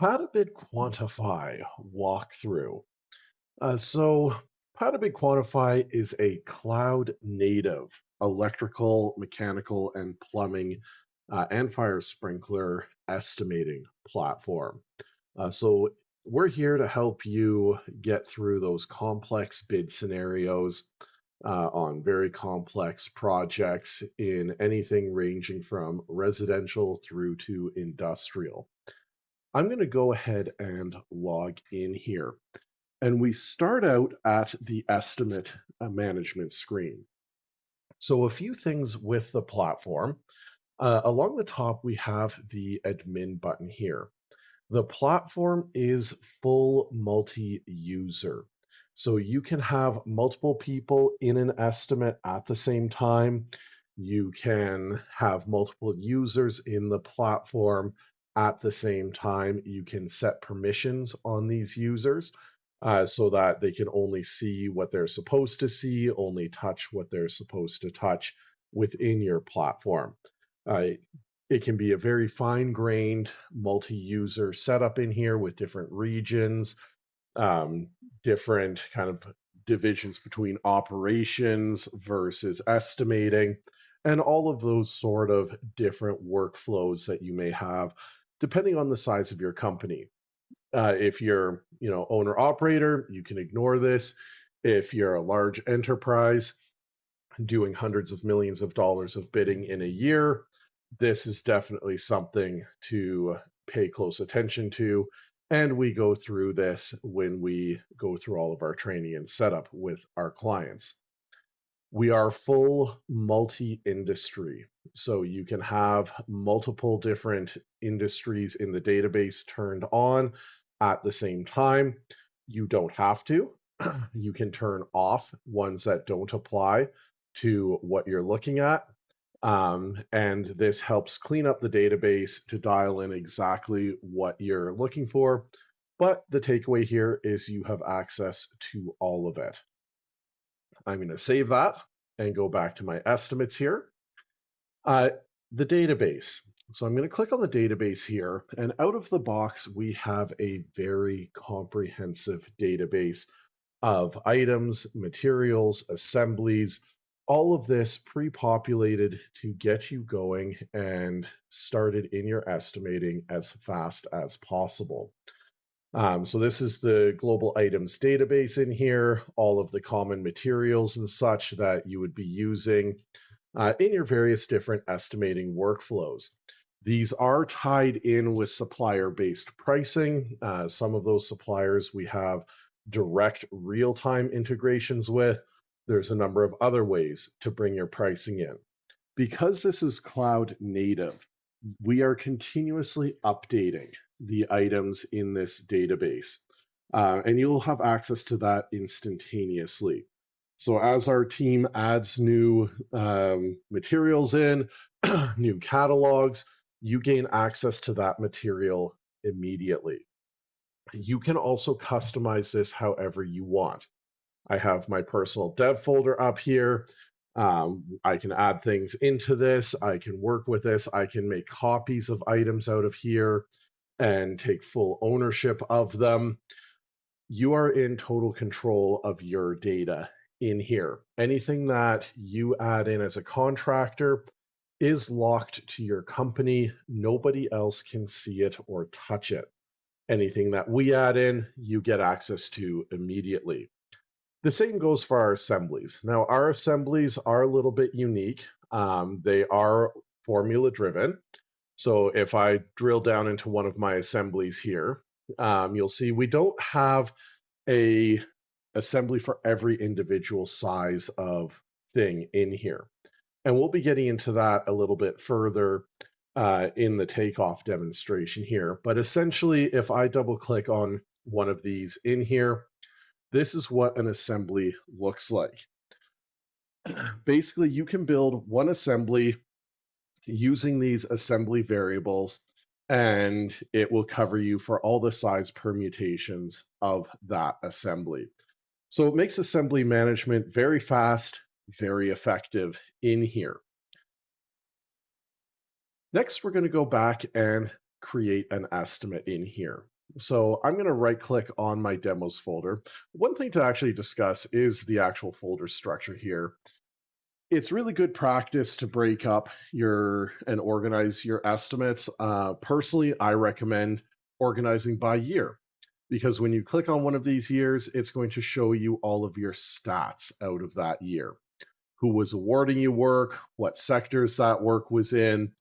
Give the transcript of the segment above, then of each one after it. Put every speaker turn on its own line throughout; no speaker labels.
PataBid Quantify walkthrough. So PataBid Quantify is a cloud native electrical, mechanical, and plumbing and fire sprinkler estimating platform. So we're here to help you get through those complex bid scenarios on very complex projects in anything ranging from residential through to industrial. I'm going to go ahead and log in here. And we start out at the estimate management screen. So a few things with the platform. Along the top, we have the admin button here. The platform is full multi-user. So you can have multiple people in an estimate at the same time. You can have multiple users in the platform at the same time. You can set permissions on these users so that they can only see what they're supposed to see, only touch what they're supposed to touch within your platform. It can be a very fine-grained multi-user setup in here with different regions, different kind of divisions between operations versus estimating, and all of those sort of different workflows that you may have depending on the size of your company. If you're, owner operator, you can ignore this. If you're a large enterprise doing hundreds of millions of dollars of bidding in a year, this is definitely something to pay close attention to. And we go through this when we go through all of our training and setup with our clients. We are full multi-industry. So you can have multiple different industries in the database turned on at the same time. You don't have to. You can turn off ones that don't apply to what you're looking at. And this helps clean up the database to dial in exactly what you're looking for. But the takeaway here is you have access to all of it. I'm going to save that and go back to my estimates here. The database. So I'm going to click on the database here, and out of the box, we have a very comprehensive database of items, materials, assemblies, all of this pre-populated to get you going and started in your estimating as fast as possible. So this is the global items database in here, all of the common materials and such that you would be using in your various different estimating workflows. These are tied in with supplier-based pricing. Some of those suppliers we have direct real-time integrations with. There's a number of other ways to bring your pricing in. Because this is cloud native, we are continuously updating the items in this database, and you'll have access to that instantaneously. So as our team adds new materials in, new catalogs, you gain access to that material immediately. You can also customize this however you want. I have my personal dev folder up here. I can add things into this. I can work with this. I can make copies of items out of here and take full ownership of them. You are in total control of your data in here. Anything that you add in as a contractor is locked to your company. Nobody else can see it or touch it. Anything that we add in, you get access to immediately. The same goes for our assemblies. Now, our assemblies are a little bit unique. They are formula driven. So if I drill down into one of my assemblies here, you'll see we don't have a assembly for every individual size of thing in here. And we'll be getting into that a little bit further in the takeoff demonstration here. But essentially, if I double click on one of these in here, this is what an assembly looks like. Basically, you can build one assembly using these assembly variables, and it will cover you for all the size permutations of that assembly. So it makes assembly management very fast, very effective in here. Next, we're going to go back and create an estimate in here. So I'm going to right click on my demos folder. One thing to actually discuss is the actual folder structure here. It's really good practice to break up and organize your estimates. Personally, I recommend organizing by year, because when you click on one of these years, it's going to show you all of your stats out of that year. Who was awarding you work, what sectors that work was in,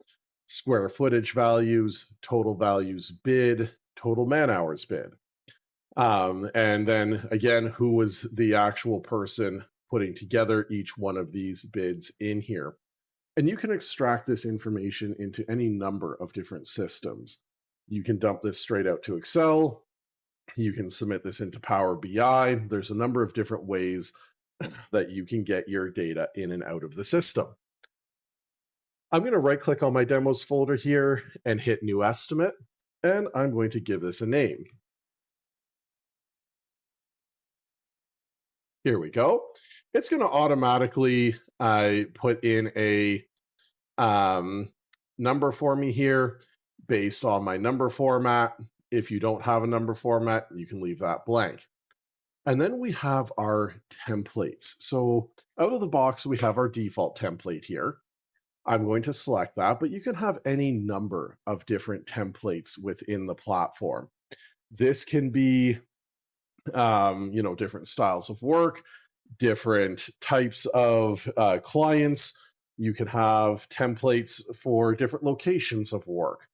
square footage values, total values bid, total man hours bid. And then again, who was the actual person putting together each one of these bids in here. And you can extract this information into any number of different systems. You can dump this straight out to Excel. You can submit this into Power BI. There's a number of different ways that you can get your data in and out of the system. I'm going to right click on my demos folder here and hit new estimate. And I'm going to give this a name. Here we go. It's going to automatically put in a number for me here based on my number format. If you don't have a number format, you can leave that blank. And then we have our templates. So out of the box, we have our default template here. I'm going to select that, but you can have any number of different templates within the platform. This can be, different styles of work, different types of clients. You can have templates for different locations of work.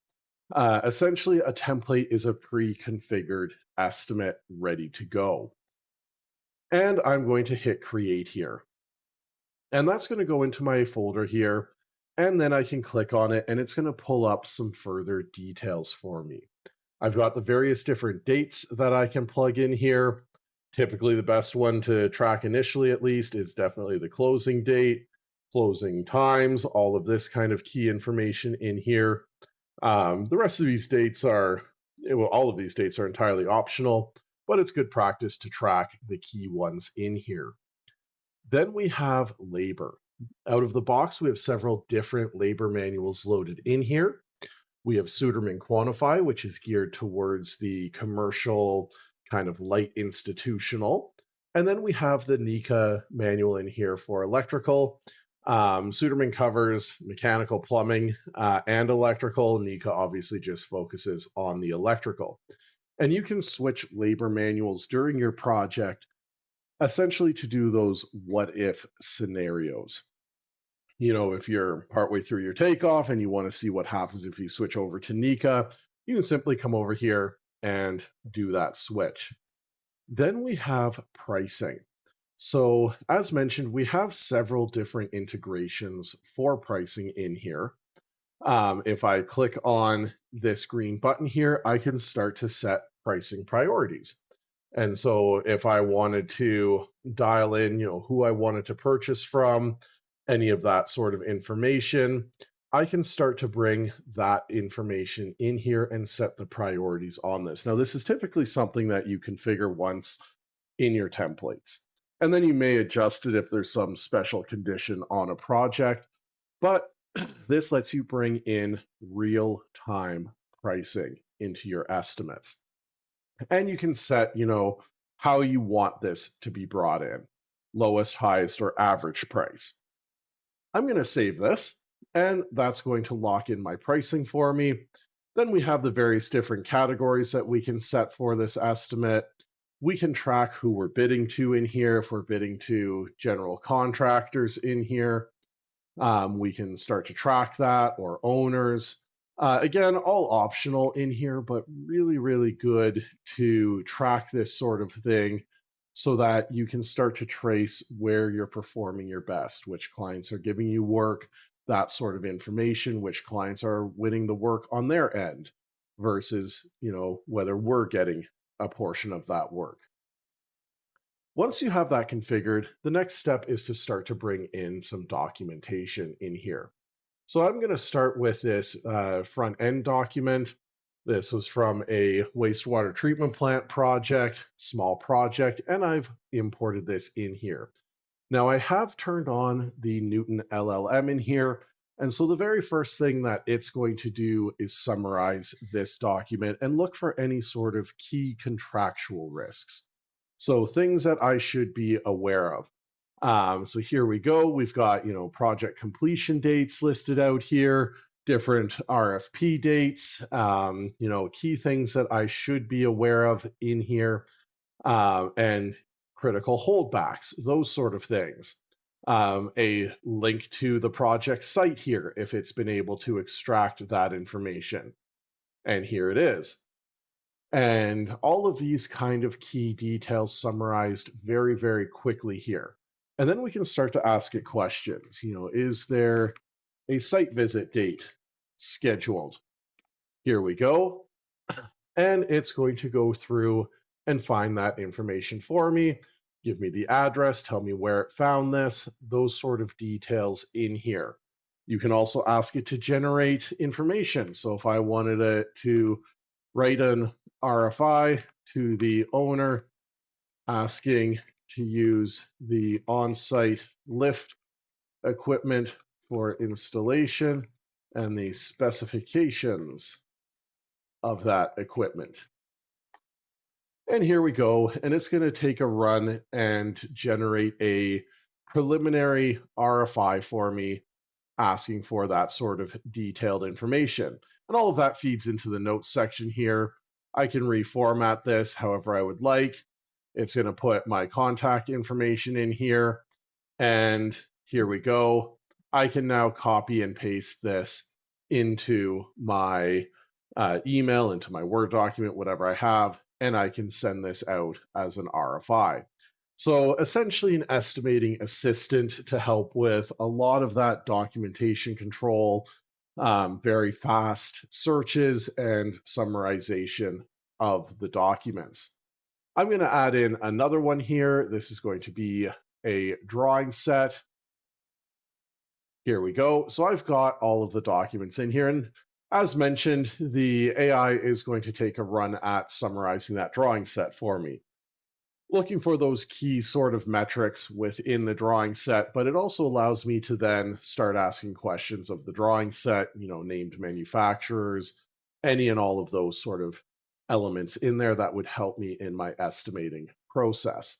Essentially, a template is a pre-configured estimate ready to go. And I'm going to hit create here. And that's going to go into my folder here. And then I can click on it and it's going to pull up some further details for me. I've got the various different dates that I can plug in here. Typically, the best one to track initially, at least, is definitely the closing date, closing times, all of this kind of key information in here. The rest of these dates all of these dates are entirely optional, but it's good practice to track the key ones in here. Then we have labor. Out of the box, we have several different labor manuals loaded in here. We have Suderman Quantify, which is geared towards the commercial, kind of light institutional. And then we have the NECA manual in here for electrical. Suderman covers mechanical, plumbing, and electrical. NECA obviously just focuses on the electrical. And you can switch labor manuals during your project, essentially to do those what-if scenarios. If you're partway through your takeoff and you want to see what happens if you switch over to NECA, you can simply come over here and do that switch. Then we have pricing. So as mentioned, we have several different integrations for pricing in here. If I click on this green button here, I can start to set pricing priorities. And so if I wanted to dial in, who I wanted to purchase from, any of that sort of information, I can start to bring that information in here and set the priorities on this. Now, this is typically something that you configure once in your templates, and then you may adjust it if there's some special condition on a project, but this lets you bring in real-time pricing into your estimates. And you can set, how you want this to be brought in, lowest, highest, or average price. I'm going to save this, and that's going to lock in my pricing for me. Then we have the various different categories that we can set for this estimate. We can track who we're bidding to in here. If we're bidding to general contractors in here, we can start to track that, or owners. Again, all optional in here, but really, really good to track this sort of thing so that you can start to trace where you're performing your best, which clients are giving you work, that sort of information, which clients are winning the work on their end versus, whether we're getting a portion of that work. Once you have that configured, the next step is to start to bring in some documentation in here. So I'm going to start with this front end document. This was from a wastewater treatment plant project, small project, and I've imported this in here. Now I have turned on the Newton LLM in here. And so the very first thing that it's going to do is summarize this document and look for any sort of key contractual risks. So things that I should be aware of. So here we go. We've got, project completion dates listed out here, different RFP dates, key things that I should be aware of in here, and critical holdbacks, those sort of things. A link to the project site here if it's been able to extract that information. And here it is. And all of these kind of key details summarized very, very quickly here. And then we can start to ask it questions. Is there a site visit date scheduled? Here we go. And it's going to go through and find that information for me, give me the address, tell me where it found this, those sort of details in here. You can also ask it to generate information. So if I wanted it to write an RFI to the owner asking to use the on-site lift equipment for installation and the specifications of that equipment. And here we go, and it's going to take a run and generate a preliminary RFI for me, asking for that sort of detailed information. And all of that feeds into the notes section here. I can reformat this however I would like. It's going to put my contact information in here, and here we go. I can now copy and paste this into my email, into my Word document, whatever I have, and I can send this out as an RFI. So essentially an estimating assistant to help with a lot of that documentation control, very fast searches and summarization of the documents. I'm going to add in another one here. This is going to be a drawing set. Here we go. So I've got all of the documents in here, and as mentioned, the AI is going to take a run at summarizing that drawing set for me, looking for those key sort of metrics within the drawing set, but it also allows me to then start asking questions of the drawing set, named manufacturers, any and all of those sort of elements in there that would help me in my estimating process.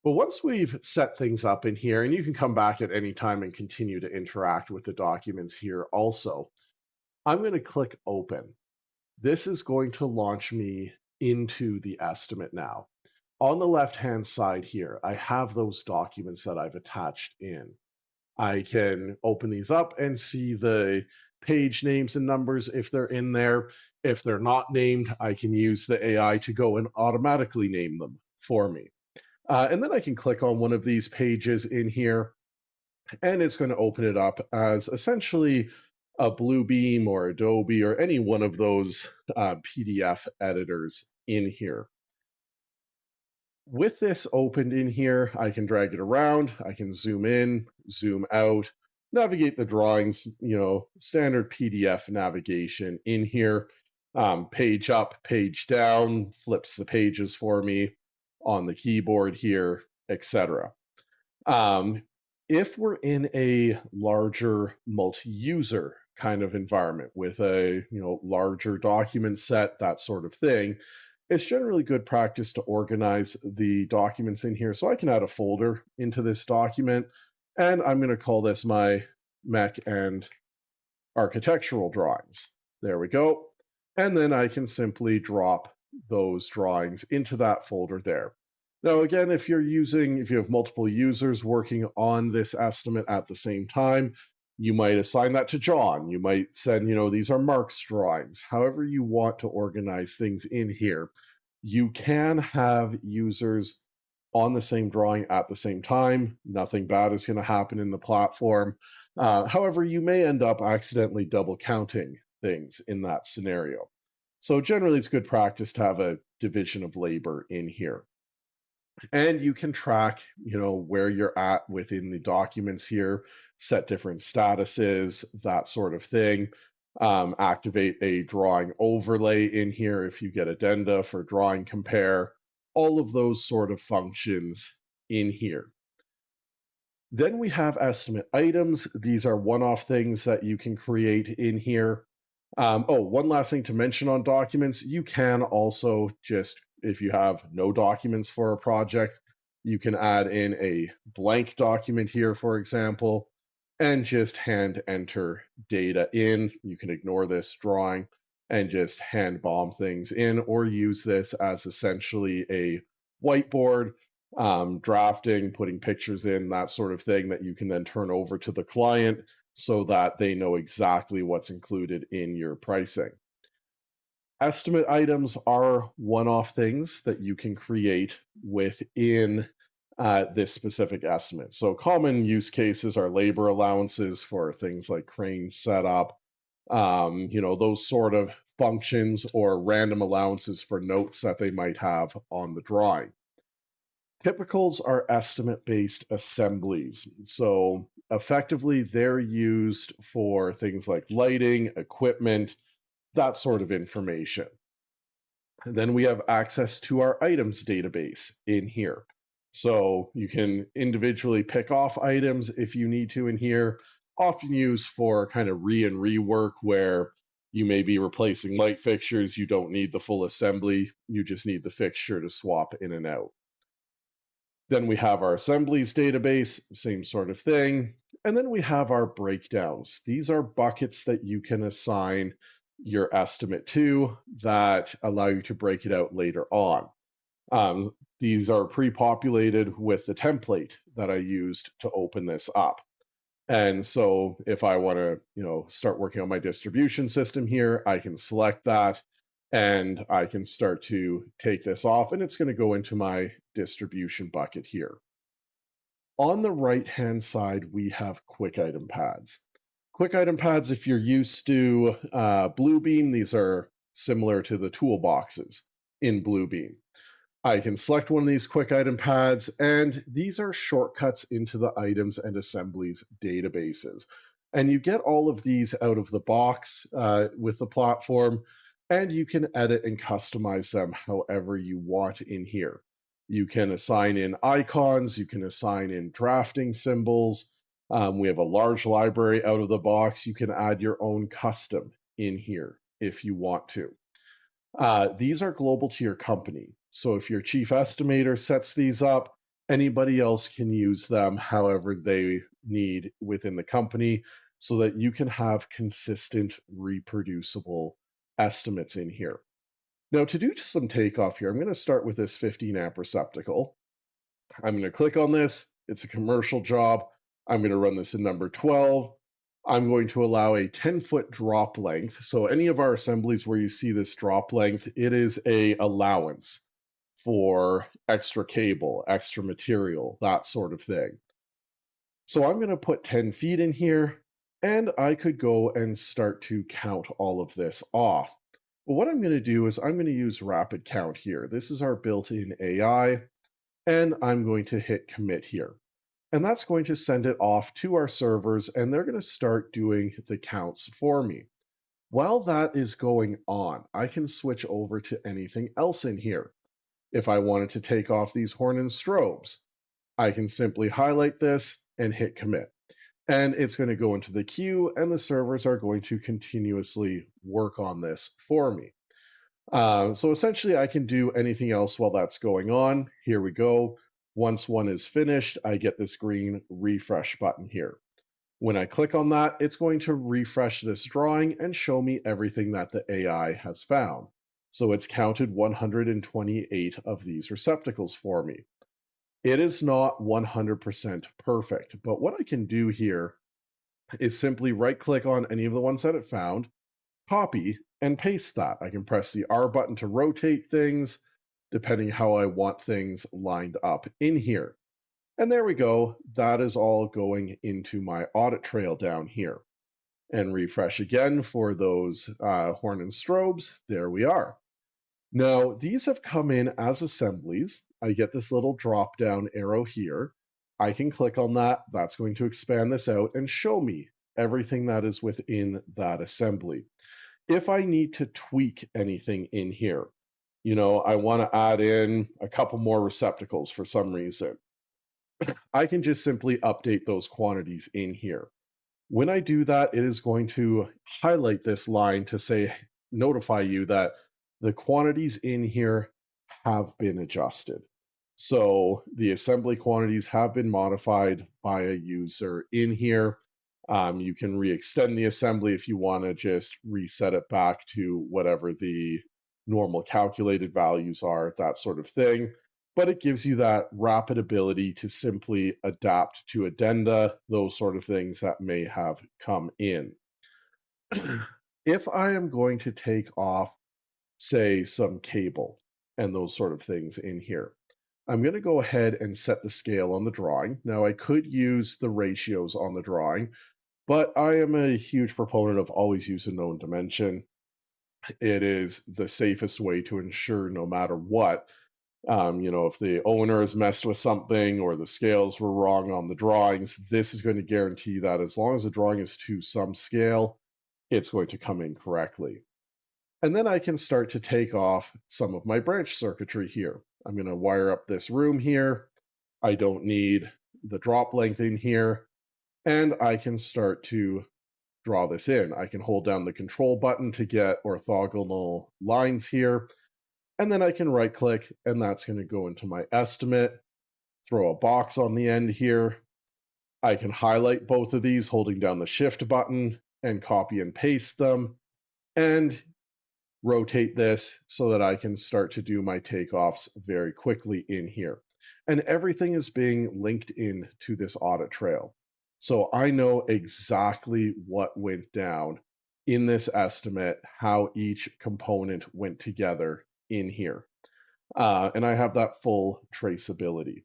But once we've set things up in here, and you can come back at any time and continue to interact with the documents here also, I'm going to click open. This is going to launch me into the estimate now. On the left-hand side here, I have those documents that I've attached in. I can open these up and see the page names and numbers if they're in there. If they're not named, I can use the AI to go and automatically name them for me. And then I can click on one of these pages in here, and it's going to open it up as essentially a Bluebeam or Adobe or any one of those PDF editors in here. With this opened in here, I can drag it around, I can zoom in, zoom out, navigate the drawings, standard PDF navigation in here, page up, page down, flips the pages for me on the keyboard here, etc. If we're in a larger multi-user kind of environment with a larger document set, that sort of thing, it's generally good practice to organize the documents in here. So I can add a folder into this document, and I'm going to call this my mech and architectural drawings. There we go. And then I can simply drop those drawings into that folder there. Now, again, if you have multiple users working on this estimate at the same time, you might assign that to John. You might send, these are Mark's drawings. However you want to organize things in here, you can have users on the same drawing at the same time. Nothing bad is going to happen in the platform. However, you may end up accidentally double counting things in that scenario. So generally, it's good practice to have a division of labor in here. And you can track, where you're at within the documents here, set different statuses, that sort of thing. Activate a drawing overlay in here if you get addenda for drawing compare, all of those sort of functions in here. Then we have estimate items. These are one-off things that you can create in here. Oh, one last thing to mention on documents. You can also just, if you have no documents for a project, you can add in a blank document here, for example, and just hand enter data in. You can ignore this drawing and just hand bomb things in, or use this as essentially a whiteboard, drafting, putting pictures in, that sort of thing that you can then turn over to the client so that they know exactly what's included in your pricing. Estimate items are one-off things that you can create within this specific estimate. So common use cases are labor allowances for things like crane setup, those sort of functions, or random allowances for notes that they might have on the drawing. Typicals are estimate-based assemblies. So effectively, they're used for things like lighting, equipment, that sort of information. And then we have access to our items database in here. So you can individually pick off items if you need to in here, often used for kind of and rework where you may be replacing light fixtures. You don't need the full assembly. You just need the fixture to swap in and out. Then we have our assemblies database, same sort of thing. And then we have our breakdowns. These are buckets that you can assign your estimate to that allow you to break it out later on. These are pre-populated with the template that I used to open this up. And so if I want to, start working on my distribution system here, I can select that and I can start to take this off, and it's going to go into my distribution bucket here. On the right-hand side, we have quick item pads. Quick item pads, if you're used to Bluebeam, these are similar to the toolboxes in Bluebeam. I can select one of these quick item pads, and these are shortcuts into the items and assemblies databases. And you get all of these out of the box with the platform, and you can edit and customize them however you want in here. You can assign in icons, you can assign in drafting symbols. We have a large library out of the box. You can add your own custom in here if you want to. These are global to your company. So if your chief estimator sets these up, anybody else can use them however they need within the company so that you can have consistent, reproducible estimates in here. Now, to do some takeoff here, I'm going to start with this 15 amp receptacle. I'm going to click on this. It's a commercial job. I'm going to run this in number 12. I'm going to allow a 10-foot drop length. So any of our assemblies where you see this drop length, it is a allowance for extra cable, extra material, that sort of thing. So I'm going to put 10 feet in here, and I could go and start to count all of this off. But what I'm going to do is I'm going to use rapid count here. This is our built-in AI, and I'm going to hit commit here. And that's going to send it off to our servers, and they're going to start doing the counts for me. While that is going on, I can switch over to anything else in here. If I wanted to take off these horn and strobes, I can simply highlight this and hit commit. And it's going to go into the queue, and the servers are going to continuously work on this for me. So essentially, I can do anything else while that's going on. Here we go. Once one is finished, I get this green refresh button here. When I click on that, it's going to refresh this drawing and show me everything that the AI has found. So it's counted 128 of these receptacles for me. It is not 100% perfect, but what I can do here is simply right-click on any of the ones that it found, copy, and paste that. I can press the R button to rotate things, depending how I want things lined up in here. And there we go. That is all going into my audit trail down here. And refresh again for those horn and strobes. There we are. Now, these have come in as assemblies. I get this little drop-down arrow here. I can click on that. That's going to expand this out and show me everything that is within that assembly. If I need to tweak anything in here, I want to add in a couple more receptacles for some reason. I can just simply update those quantities in here. When I do that, it is going to highlight this line to say, notify you that the quantities in here have been adjusted. So the assembly quantities have been modified by a user in here. You can re-extend the assembly if you want to just reset it back to whatever the normal calculated values are, that sort of thing. But it gives you that rapid ability to simply adapt to addenda, those sort of things that may have come in. If I am going to take off, say, some cable and those sort of things in here, I'm going to go ahead and set the scale on the drawing. Now, I could use the ratios on the drawing, but I am a huge proponent of always use a known dimension. It is the safest way to ensure no matter what, if the owner has messed with something or the scales were wrong on the drawings, this is going to guarantee that as long as the drawing is to some scale, it's going to come in correctly. And then I can start to take off some of my branch circuitry here. I'm going to wire up this room here. I don't need the drop length in here. And I can start to draw this in. I can hold down the control button to get orthogonal lines here. And then I can right click and that's going to go into my estimate, throw a box on the end here. I can highlight both of these holding down the shift button and copy and paste them and rotate this so that I can start to do my takeoffs very quickly in here. And everything is being linked in to this audit trail. So I know exactly what went down in this estimate, how each component went together in here. And I have that full traceability.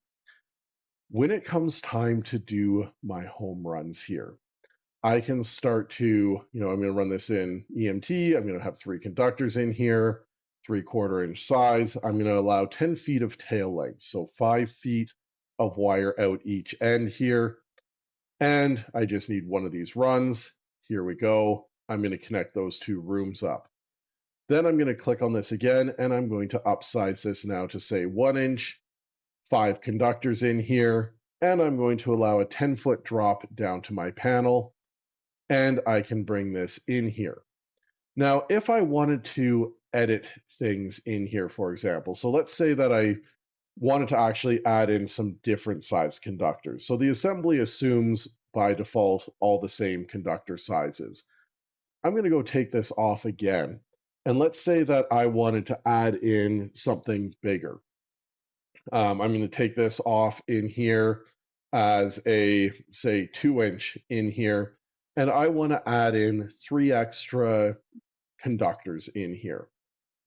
When it comes time to do my home runs here, I can start to, I'm going to run this in EMT. I'm going to have 3 conductors in here, 3/4 inch size. I'm going to allow 10 feet of tail length, so 5 feet of wire out each end here. And I just need one of these runs. Here we go. I'm going to connect those 2 rooms up. Then I'm going to click on this again, and I'm going to upsize this now to say 1 inch, 5 conductors in here, and I'm going to allow a 10-foot drop down to my panel, and I can bring this in here. Now, if I wanted to edit things in here, for example, so let's say that I wanted to actually add in some different size conductors. So the assembly assumes by default all the same conductor sizes. I'm going to go take this off again. And let's say that I wanted to add in something bigger. I'm going to take this off in here as a, say, 2 inch in here. And I want to add in 3 extra conductors in here.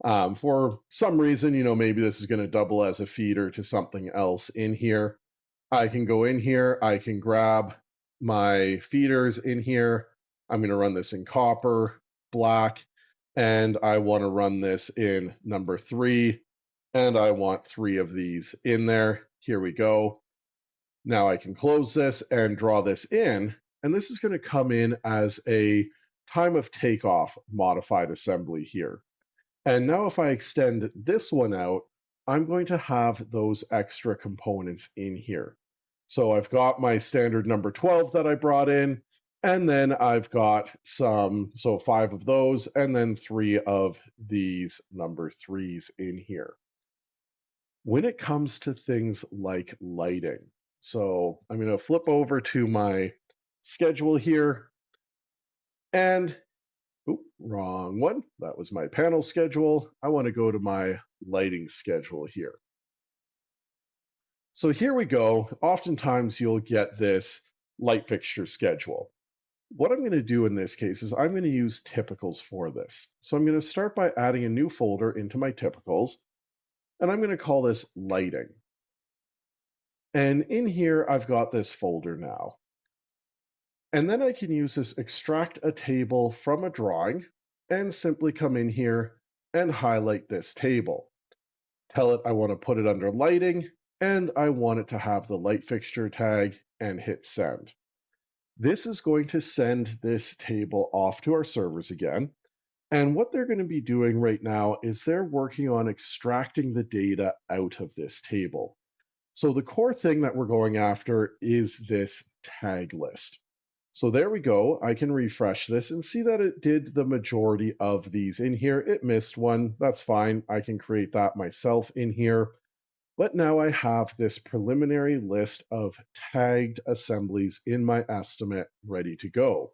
For some reason, maybe this is going to double as a feeder to something else in here. I can go in here, I can grab my feeders in here. I'm going to run this in copper, black, and I want to run this in number 3, and I want 3 of these in there. Here we go. Now I can close this and draw this in, and this is going to come in as a time of takeoff modified assembly here. And now if I extend this one out, I'm going to have those extra components in here. So I've got my standard number 12 that I brought in, and then I've got 5 of those, and then 3 of these number 3s in here. When it comes to things like lighting, so I'm going to flip over to my schedule here, and wrong one. That was my panel schedule. I want to go to my lighting schedule here. So here we go. Oftentimes you'll get this light fixture schedule. What I'm going to do in this case is I'm going to use typicals for this. So I'm going to start by adding a new folder into my typicals, and I'm going to call this lighting. And in here, I've got this folder now. And then I can use this extract a table from a drawing and simply come in here and highlight this table. Tell it I want to put it under lighting, and I want it to have the light fixture tag, and hit send. This is going to send this table off to our servers again. And what they're going to be doing right now is they're working on extracting the data out of this table. So the core thing that we're going after is this tag list. So there we go. I can refresh this and see that it did the majority of these in here. It missed one. That's fine. I can create that myself in here. But now I have this preliminary list of tagged assemblies in my estimate ready to go.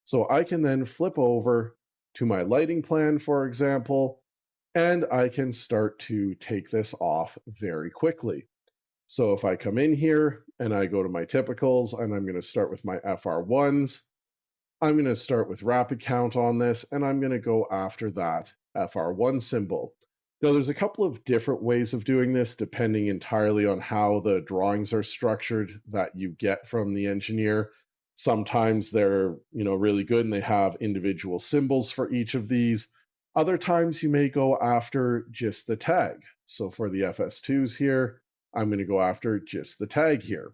So I can then flip over to my lighting plan, for example, and I can start to take this off very quickly. So if I come in here and I go to my typicals and I'm going to start with my FR1s, I'm going to start with rapid count on this and I'm going to go after that FR1 symbol. Now, there's a couple of different ways of doing this depending entirely on how the drawings are structured that you get from the engineer. Sometimes they're, really good and they have individual symbols for each of these. Other times you may go after just the tag. So for the FS2s here, I'm going to go after just the tag here.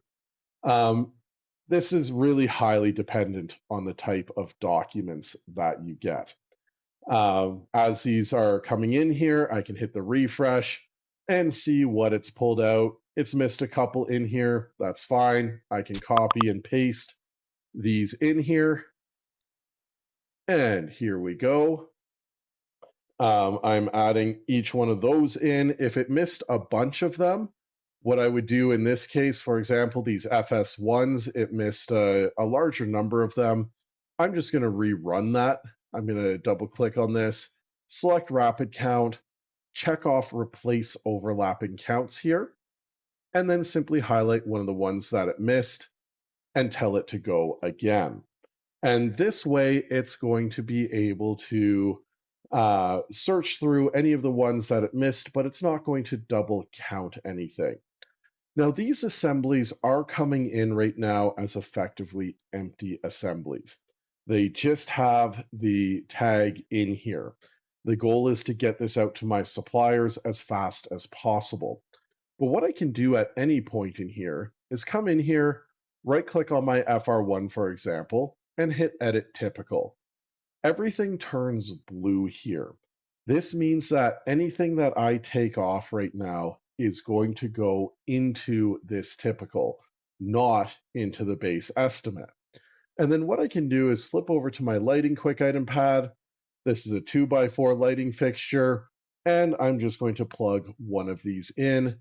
This is really highly dependent on the type of documents that you get. As these are coming in here, I can hit the refresh and see what it's pulled out. It's missed a couple in here. That's fine. I can copy and paste these in here. And here we go. I'm adding each one of those in. If it missed a bunch of them, what I would do in this case, for example, these FS1s, it missed a larger number of them. I'm just going to rerun that. I'm going to double click on this, select rapid count, check off replace overlapping counts here, and then simply highlight one of the ones that it missed and tell it to go again. And this way, it's going to be able to search through any of the ones that it missed, but it's not going to double count anything. Now, these assemblies are coming in right now as effectively empty assemblies. They just have the tag in here. The goal is to get this out to my suppliers as fast as possible. But what I can do at any point in here is come in here, right-click on my FR1, for example, and hit Edit Typical. Everything turns blue here. This means that anything that I take off right now is going to go into this typical, not into the base estimate. And then what I can do is flip over to my lighting quick item pad. This is a 2x4 lighting fixture, and I'm just going to plug one of these in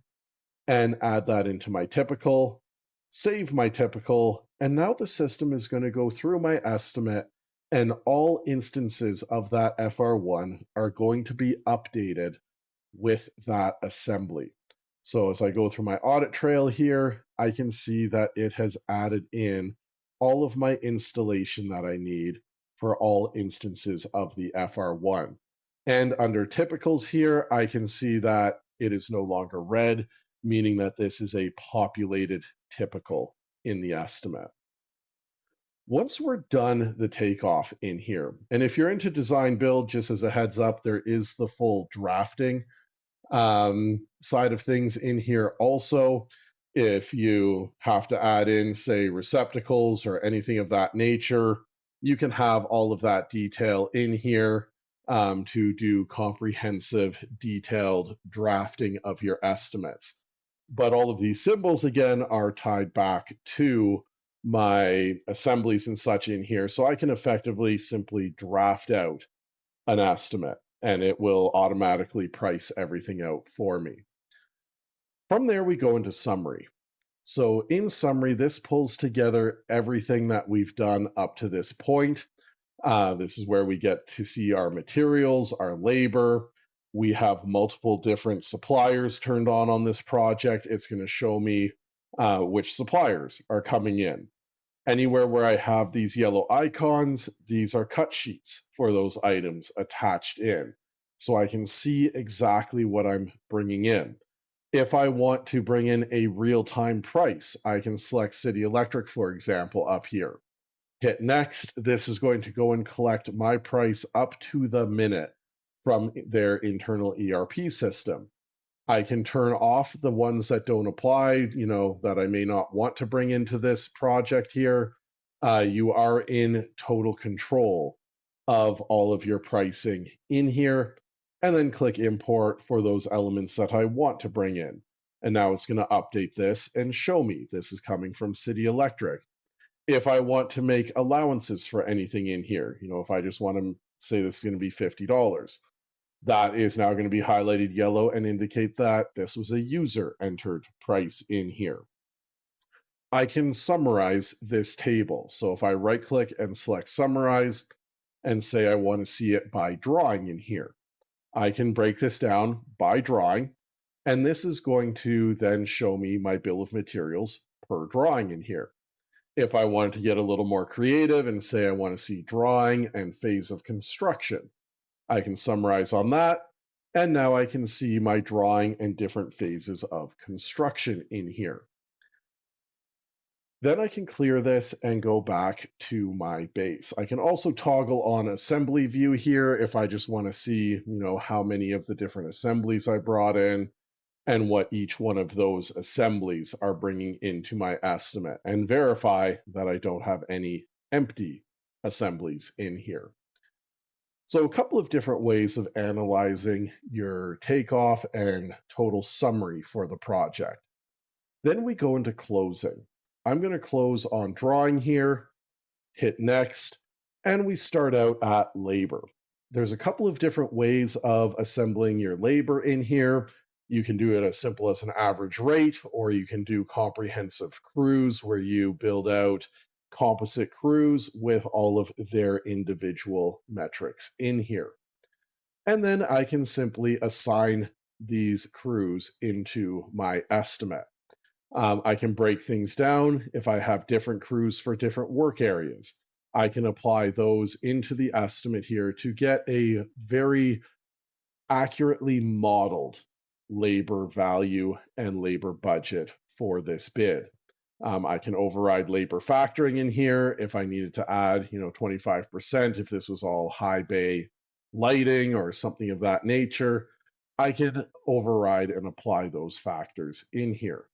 and add that into my typical, save my typical, and now the system is going to go through my estimate and all instances of that FR1 are going to be updated with that assembly. So as I go through my audit trail here, I can see that it has added in all of my installation that I need for all instances of the FR1. And under typicals here, I can see that it is no longer red, meaning that this is a populated typical in the estimate. Once we're done the takeoff in here, and if you're into design build, just as a heads up, there is the full drafting side of things in here also. If you have to add in, say, receptacles or anything of that nature, you can have all of that detail in here to do comprehensive, detailed drafting of your estimates. But all of these symbols, again, are tied back to my assemblies and such in here, so I can effectively simply draft out an estimate and it will automatically price everything out for me. From there, we go into summary. So in summary, this pulls together everything that we've done up to this point. This is where we get to see our materials, our labor. We have multiple different suppliers turned on this project. It's going to show me which suppliers are coming in. Anywhere where I have these yellow icons, these are cut sheets for those items attached in. So I can see exactly what I'm bringing in. If I want to bring in a real-time price, I can select City Electric, for example, up here. Hit next. This is going to go and collect my price up to the minute from their internal ERP system. I can turn off the ones that don't apply, that I may not want to bring into this project here. You are in total control of all of your pricing in here, and then click import for those elements that I want to bring in. And now it's going to update this and show me this is coming from City Electric. If I want to make allowances for anything in here, if I just want to say this is going to be $50, that is now going to be highlighted yellow and indicate that this was a user entered price in here. I can summarize this table. So if I right click and select summarize and say I want to see it by drawing in here, I can break this down by drawing, and this is going to then show me my bill of materials per drawing in here. If I wanted to get a little more creative and say I want to see drawing and phase of construction, I can summarize on that, and now I can see my drawing and different phases of construction in here. Then I can clear this and go back to my base. I can also toggle on assembly view here if I just want to see, how many of the different assemblies I brought in and what each one of those assemblies are bringing into my estimate, and verify that I don't have any empty assemblies in here. So a couple of different ways of analyzing your takeoff and total summary for the project. Then we go into closing. I'm going to close on drawing here, hit next, and we start out at labor. There's a couple of different ways of assembling your labor in here. You can do it as simple as an average rate, or you can do comprehensive crews where you build out composite crews with all of their individual metrics in here. And then I can simply assign these crews into my estimate. I can break things down if I have different crews for different work areas. I can apply those into the estimate here to get a very accurately modeled labor value and labor budget for this bid. I can override labor factoring in here if I needed to add, 25%, if this was all high bay lighting or something of that nature. I can override and apply those factors in here.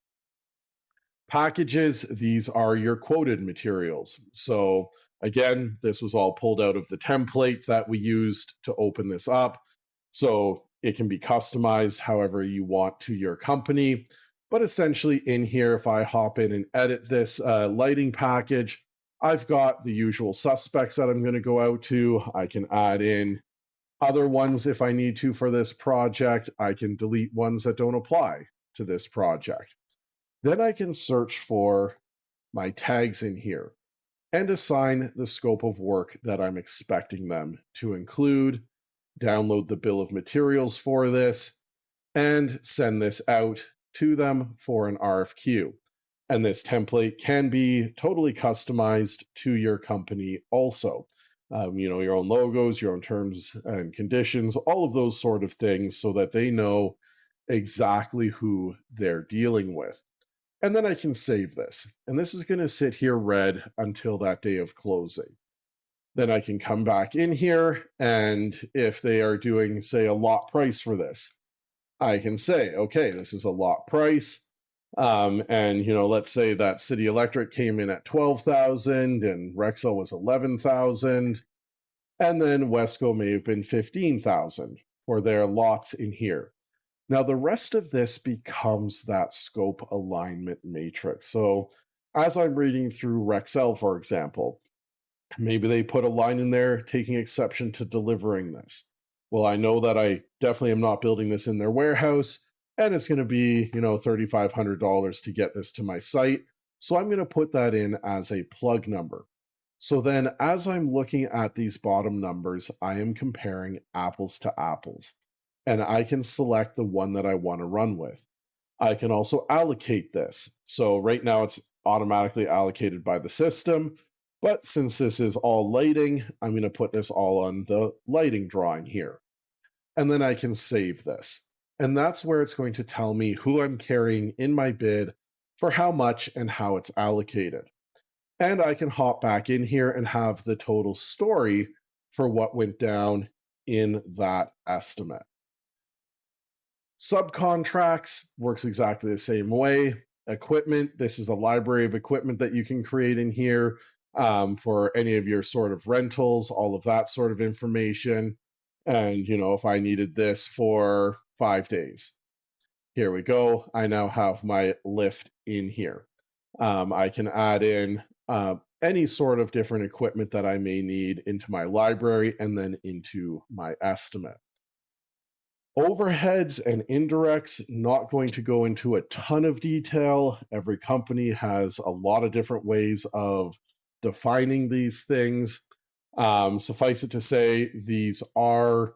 Packages, these are your quoted materials. So again, this was all pulled out of the template that we used to open this up. So it can be customized however you want to your company. But essentially in here, if I hop in and edit this lighting package, I've got the usual suspects that I'm going to go out to. I can add in other ones if I need to for this project. I can delete ones that don't apply to this project. Then I can search for my tags in here and assign the scope of work that I'm expecting them to include, download the bill of materials for this, and send this out to them for an RFQ. And this template can be totally customized to your company also. Your own logos, your own terms and conditions, all of those sort of things so that they know exactly who they're dealing with. And then I can save this. And this is going to sit here red until that day of closing. Then I can come back in here, and if they are doing, say, a lot price for this, I can say, okay, this is a lot price. And let's say that City Electric came in at 12,000 and Rexel was 11,000. And then Wesco may have been 15,000 for their lots in here. Now, the rest of this becomes that scope alignment matrix. So as I'm reading through Rexel, for example, maybe they put a line in there taking exception to delivering this. Well, I know that I definitely am not building this in their warehouse, and it's going to be, $3,500 to get this to my site. So I'm going to put that in as a plug number. So then as I'm looking at these bottom numbers, I am comparing apples to apples. And I can select the one that I want to run with. I can also allocate this. So right now it's automatically allocated by the system, but since this is all lighting, I'm going to put this all on the lighting drawing here. And then I can save this. And that's where it's going to tell me who I'm carrying in my bid for how much and how it's allocated. And I can hop back in here and have the total story for what went down in that estimate. Subcontracts works exactly the same way. Equipment, this is a library of equipment that you can create in here for any of your sort of rentals, all of that sort of information. And, if I needed this for 5 days. Here we go. I now have my lift in here. I can add in any sort of different equipment that I may need into my library and then into my estimate. Overheads and indirects, not going to go into a ton of detail. Every company has a lot of different ways of defining these things. Suffice it to say, these are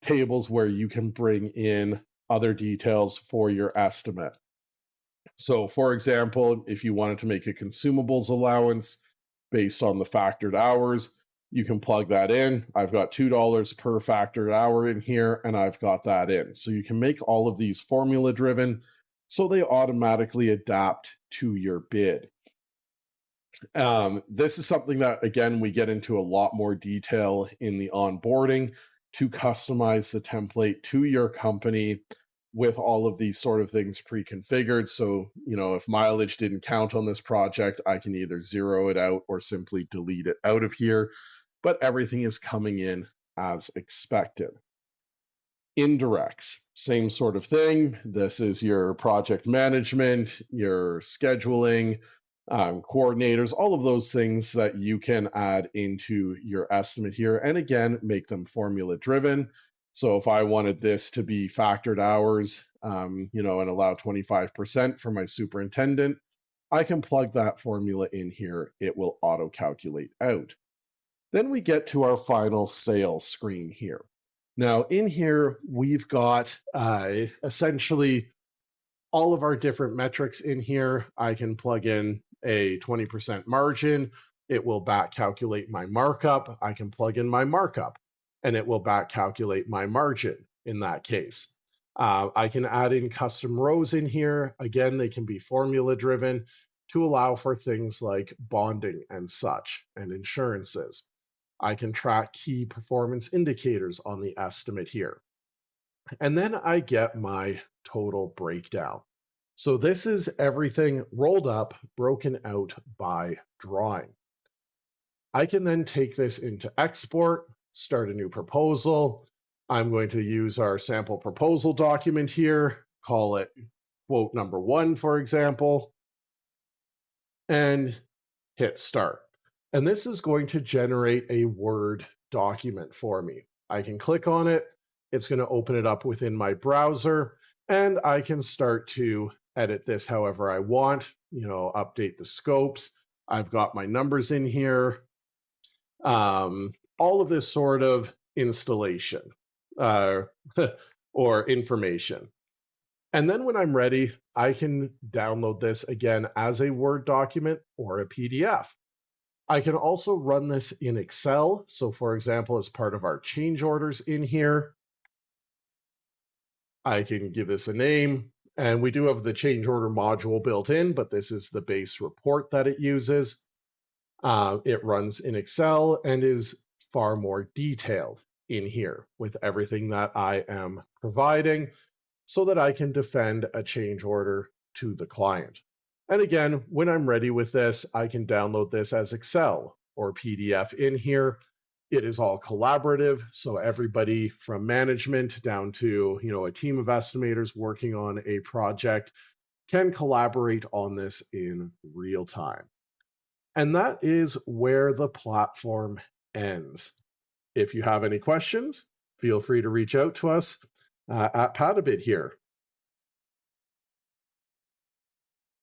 tables where you can bring in other details for your estimate. So, for example, if you wanted to make a consumables allowance based on the factored hours, you can plug that in. I've got $2 per factored hour in here, and I've got that in. So you can make all of these formula driven, so they automatically adapt to your bid. This is something that, again, we get into a lot more detail in the onboarding to customize the template to your company with all of these sort of things pre-configured. So, if mileage didn't count on this project, I can either zero it out or simply delete it out of here, but everything is coming in as expected. Indirects, same sort of thing. This is your project management, your scheduling, coordinators, all of those things that you can add into your estimate here. And again, make them formula driven. So if I wanted this to be factored hours, and allow 25% for my superintendent, I can plug that formula in here. It will auto calculate out. Then we get to our final sales screen here. Now in here, we've got essentially all of our different metrics in here. I can plug in a 20% margin. It will back calculate my markup. I can plug in my markup and it will back calculate my margin in that case. I can add in custom rows in here. Again, they can be formula driven to allow for things like bonding and such and insurances. I can track key performance indicators on the estimate here. And then I get my total breakdown. So this is everything rolled up, broken out by drawing. I can then take this into export, start a new proposal. I'm going to use our sample proposal document here, call it quote number 1, for example, and hit start. And this is going to generate a Word document for me. I can click on it. It's going to open it up within my browser, and I can start to edit this however I want, update the scopes. I've got my numbers in here. All of this sort of installation or information. And then when I'm ready, I can download this again as a Word document or a PDF. I can also run this in Excel. So for example, as part of our change orders in here, I can give this a name, and we do have the change order module built in, but this is the base report that it uses. It runs in Excel and is far more detailed in here with everything that I am providing so that I can defend a change order to the client. And again, when I'm ready with this, I can download this as Excel or PDF in here. It is all collaborative, so everybody from management down to a team of estimators working on a project can collaborate on this in real time. And that is where the platform ends. If you have any questions, feel free to reach out to us at PataBid here.